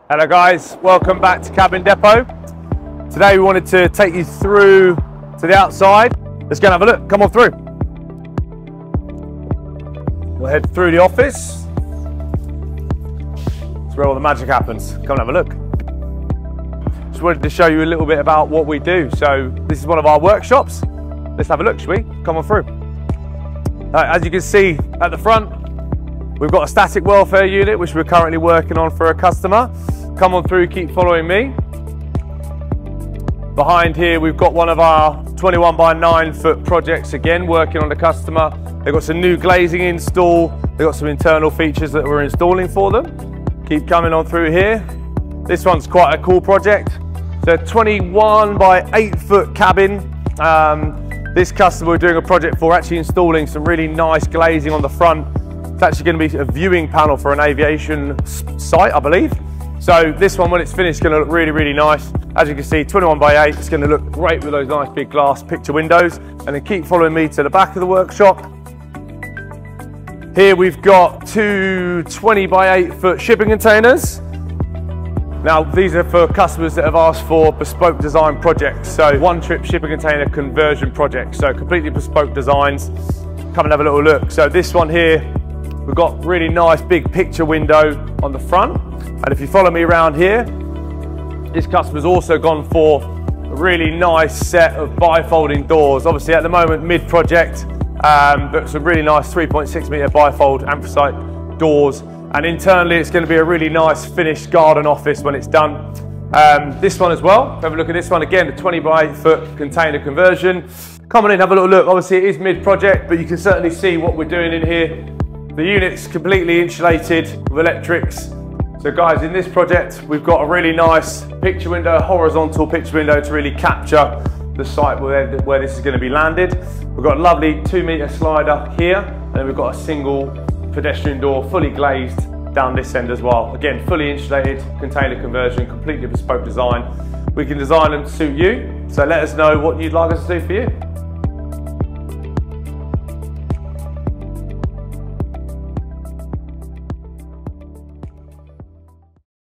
Hello guys, welcome back to Cabin Depot. Today we wanted to take you through to the outside. Let's go and have a look, come on through. We'll head through the office. That's where all the magic happens. Come and have a look. Just wanted to show you a little bit about what we do. So this is one of our workshops. Let's have a look, shall we? Come on through. As you can see at the front, we've got a static welfare unit which we're currently working on for a customer. Come on through, keep following me. Behind here we've got one of our 21 by 9 foot projects, again working on the customer. They've got some new glazing install, they've got some internal features that we're installing for them. Keep coming on through here. This one's quite a cool project. It's a 21 by 8 foot cabin. This customer we're doing a project for, actually installing some really nice glazing on the front. It's actually going to be a viewing panel for an aviation site, I believe. So this one, when it's finished, is going to look really, really nice. As you can see, 21 by 8, it's going to look great with those nice big glass picture windows. And then keep following me to the back of the workshop. Here we've got two 20 by 8 foot shipping containers. Now, these are for customers that have asked for bespoke design projects. So one trip shipping container conversion projects. So completely bespoke designs. Come and have a little look. So this one here, we've got really nice big picture window on the front. And if you follow me around here, this customer's also gone for a really nice set of bifolding doors. Obviously at the moment, mid-project, but some really nice 3.6 metre bifold anthracite doors. And internally, it's going to be a really nice finished garden office when it's done. This one as well, have a look at this one again, the 20 by 8 foot container conversion. Come on in, have a little look. Obviously it is mid-project, but you can certainly see what we're doing in here. The unit's completely insulated with electrics. So guys, in this project, we've got a really nice picture window, horizontal picture window to really capture the site where this is going to be landed. We've got a lovely 2 metre slider here, and then we've got a single pedestrian door, fully glazed down this end as well. Again, fully insulated, container conversion, completely bespoke design. We can design them to suit you, so let us know what you'd like us to do for you.